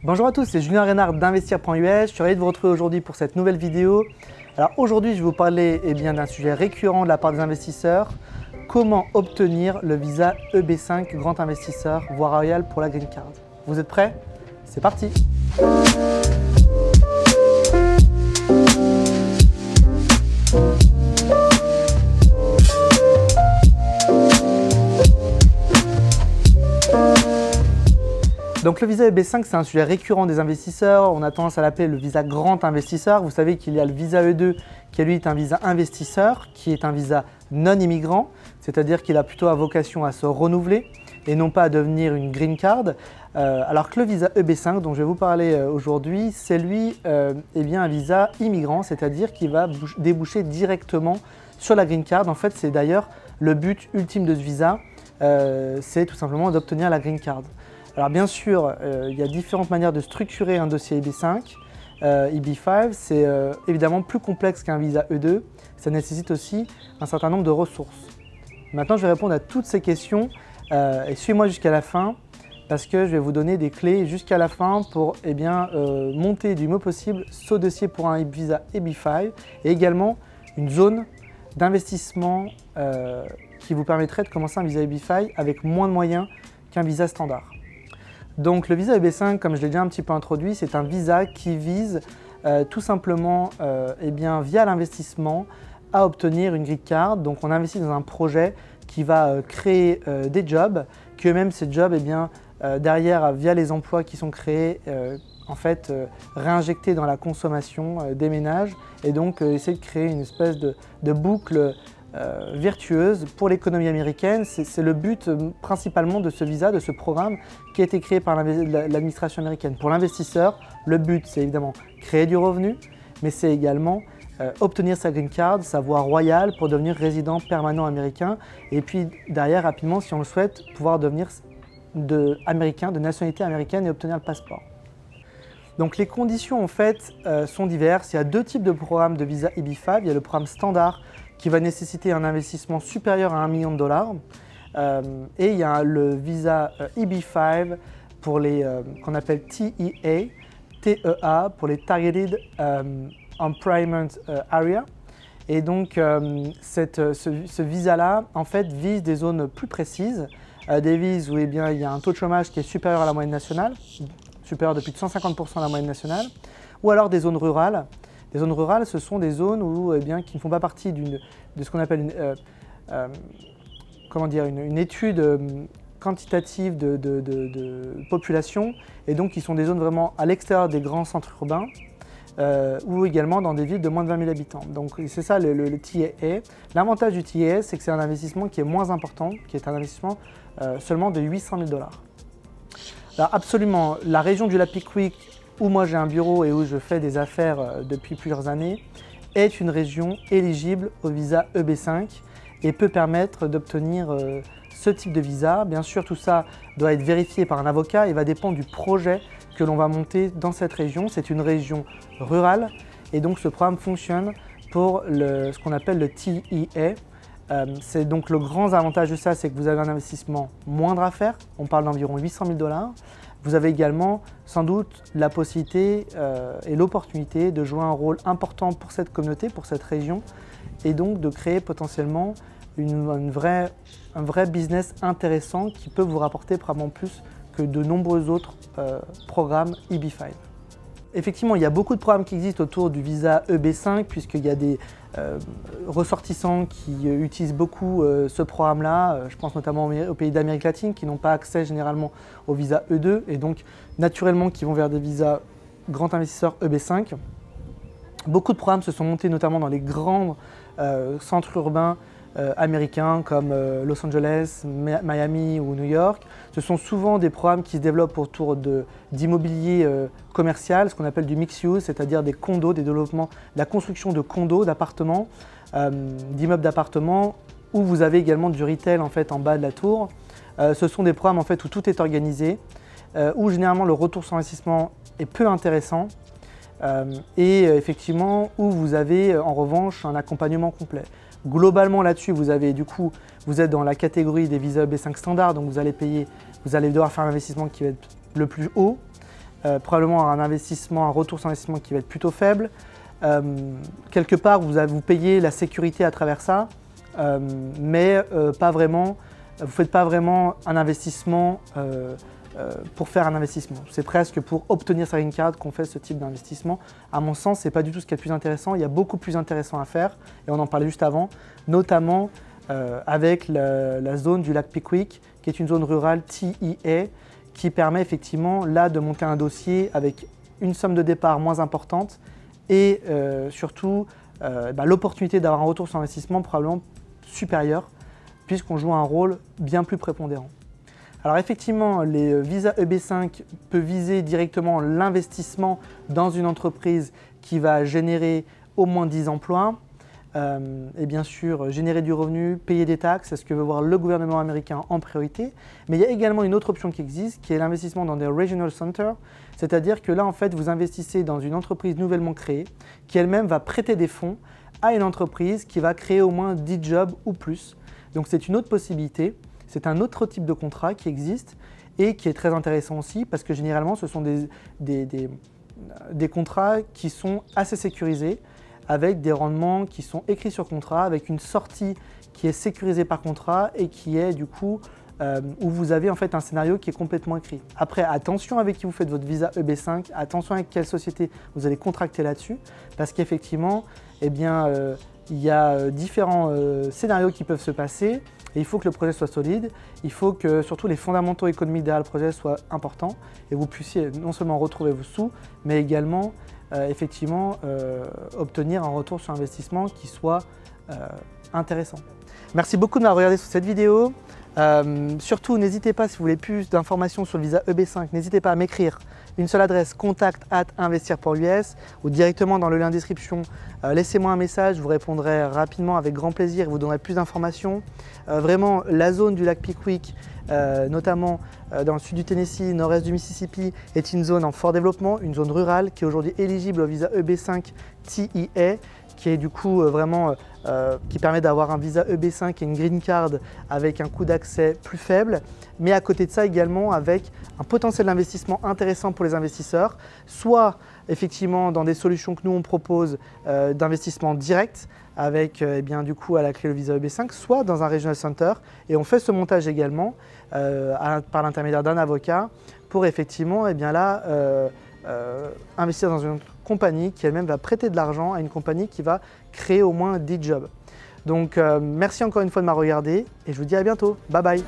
Bonjour à tous, c'est Julien Reynard d'Investir.us. Je suis ravi de vous retrouver aujourd'hui pour cette nouvelle vidéo. Alors aujourd'hui, je vais vous parler d'un sujet récurrent de la part des investisseurs. Comment obtenir le visa EB5 Grand Investisseur voie royale pour la Green Card. Vous êtes prêts? C'est parti! Donc le visa EB5, c'est un sujet récurrent des investisseurs. On a tendance à l'appeler le visa grand investisseur. Vous savez qu'il y a le visa E2 qui lui est un visa investisseur, qui est un visa non immigrant, c'est-à-dire qu'il a plutôt à vocation à se renouveler et non pas à devenir une green card. Alors que le visa EB5 dont je vais vous parler aujourd'hui, c'est lui un visa immigrant, c'est-à-dire qu'il va déboucher directement sur la green card. En fait, c'est d'ailleurs le but ultime de ce visa, c'est tout simplement d'obtenir la green card. Alors bien sûr, il y a différentes manières de structurer un dossier EB5. EB5, c'est évidemment plus complexe qu'un visa E2. Ça nécessite aussi un certain nombre de ressources. Maintenant, je vais répondre à toutes ces questions et suivez-moi jusqu'à la fin parce que je vais vous donner des clés jusqu'à la fin pour monter du mieux possible ce dossier pour un visa EB5 et également une zone d'investissement qui vous permettrait de commencer un visa EB5 avec moins de moyens qu'un visa standard. Donc le visa EB5, comme je l'ai déjà un petit peu introduit, c'est un visa qui vise tout simplement via l'investissement à obtenir une green card. Donc on investit dans un projet qui va créer des jobs, que même ces jobs, derrière, via les emplois qui sont créés, réinjectés dans la consommation des ménages et donc essayer de créer une espèce de boucle vertueuse pour l'économie américaine. C'est le but principalement de ce visa, de ce programme qui a été créé par l'administration américaine. Pour l'investisseur, le but c'est évidemment créer du revenu, mais c'est également obtenir sa green card, sa voie royale pour devenir résident permanent américain et puis derrière rapidement, si on le souhaite, pouvoir devenir de nationalité américaine et obtenir le passeport. Donc les conditions en fait sont diverses. Il y a deux types de programmes de visa EB5. Il y a le programme standard qui va nécessiter un investissement supérieur à $1 million et il y a le visa EB5 pour les qu'on appelle TEA pour les Targeted Employment Area. Et donc ce visa-là en fait vise des zones plus précises, des vises où il y a un taux de chômage qui est supérieur à la moyenne nationale, supérieur de plus de 150% à la moyenne nationale, ou alors des zones rurales. Les zones rurales, ce sont des zones où, qui ne font pas partie de ce qu'on appelle une étude quantitative de population, et donc qui sont des zones vraiment à l'extérieur des grands centres urbains, ou également dans des villes de moins de 20 000 habitants. Donc c'est ça le TEA. L'avantage du TEA, c'est que c'est un investissement qui est moins important, qui est un investissement seulement de $800 000. Alors absolument, la région du Lac Pickwick, où moi j'ai un bureau et où je fais des affaires depuis plusieurs années, est une région éligible au visa EB5 et peut permettre d'obtenir ce type de visa. Bien sûr, tout ça doit être vérifié par un avocat et va dépendre du projet que l'on va monter dans cette région. C'est une région rurale et donc ce programme fonctionne pour ce qu'on appelle le TEA. C'est donc le grand avantage de ça, c'est que vous avez un investissement moindre à faire. On parle d'environ $800 000. Vous avez également sans doute la possibilité et l'opportunité de jouer un rôle important pour cette communauté, pour cette région, et donc de créer potentiellement un vrai business intéressant qui peut vous rapporter probablement plus que de nombreux autres programmes EB5. Effectivement, il y a beaucoup de programmes qui existent autour du visa EB5 puisqu'il y a des ressortissants qui utilisent beaucoup ce programme-là. Je pense notamment aux pays d'Amérique latine qui n'ont pas accès généralement au visa E2 et donc naturellement qui vont vers des visas grand investisseurs EB5. Beaucoup de programmes se sont montés notamment dans les grands centres urbains américains comme Los Angeles, Miami ou New York. Ce sont souvent des programmes qui se développent autour d'immobilier commercial, ce qu'on appelle du mixed use, c'est-à-dire des condos, des développements, la construction de condos, d'appartements, d'immeubles d'appartements, où vous avez également du retail en fait en bas de la tour. Ce sont des programmes en fait où tout est organisé, où généralement le retour sur investissement est peu intéressant et effectivement où vous avez en revanche un accompagnement complet. Globalement là-dessus, vous êtes dans la catégorie des visas EB5 standard, donc vous allez devoir faire un investissement qui va être le plus haut. probablement un retour sur investissement qui va être plutôt faible. Quelque part, vous payez la sécurité à travers ça, mais pas vraiment, vous ne faites pas vraiment un investissement pour faire un investissement. C'est presque pour obtenir sa green card qu'on fait ce type d'investissement. À mon sens, ce n'est pas du tout ce qui est le plus intéressant. Il y a beaucoup plus intéressant à faire, et on en parlait juste avant, notamment avec la zone du lac Pickwick, qui est une zone rurale TEA, qui permet effectivement là de monter un dossier avec une somme de départ moins importante et surtout l'opportunité d'avoir un retour sur investissement probablement supérieur, puisqu'on joue un rôle bien plus prépondérant. Alors effectivement, les visas EB5 peuvent viser directement l'investissement dans une entreprise qui va générer au moins 10 emplois et bien sûr générer du revenu, payer des taxes, c'est ce que veut voir le gouvernement américain en priorité. Mais il y a également une autre option qui existe, qui est l'investissement dans des regional centers, c'est-à-dire que là en fait vous investissez dans une entreprise nouvellement créée qui elle-même va prêter des fonds à une entreprise qui va créer au moins 10 jobs ou plus. Donc c'est une autre possibilité. C'est un autre type de contrat qui existe et qui est très intéressant aussi parce que généralement ce sont des contrats qui sont assez sécurisés avec des rendements qui sont écrits sur contrat, avec une sortie qui est sécurisée par contrat et qui est du coup où vous avez en fait un scénario qui est complètement écrit. Après, attention avec qui vous faites votre visa EB5, attention avec quelle société vous allez contracter là-dessus parce qu'effectivement, il y a différents scénarios qui peuvent se passer. Et il faut que le projet soit solide, il faut que surtout les fondamentaux économiques derrière le projet soient importants et vous puissiez non seulement retrouver vos sous, mais également effectivement obtenir un retour sur investissement qui soit intéressant. Merci beaucoup de m'avoir regardé sur cette vidéo. Surtout, n'hésitez pas, si vous voulez plus d'informations sur le visa EB5, n'hésitez pas à m'écrire une seule adresse contact@investir.us ou directement dans le lien description. Laissez-moi un message, je vous répondrai rapidement avec grand plaisir et vous donnerai plus d'informations. Vraiment, la zone du lac Pickwick, notamment dans le sud du Tennessee, nord-est du Mississippi, est une zone en fort développement, une zone rurale qui est aujourd'hui éligible au visa EB5 TEA, qui est du coup qui permet d'avoir un visa EB5 et une green card avec un coût d'accès plus faible, mais à côté de ça également avec un potentiel d'investissement intéressant pour les investisseurs, soit effectivement dans des solutions que nous on propose d'investissement direct avec du coup à la clé le visa EB5, soit dans un regional center, et on fait ce montage également par l'intermédiaire d'un avocat pour effectivement investir dans une compagnie qui elle-même va prêter de l'argent à une compagnie qui va créer au moins 10 jobs. Donc merci encore une fois de m'avoir regardé et je vous dis à bientôt. Bye bye.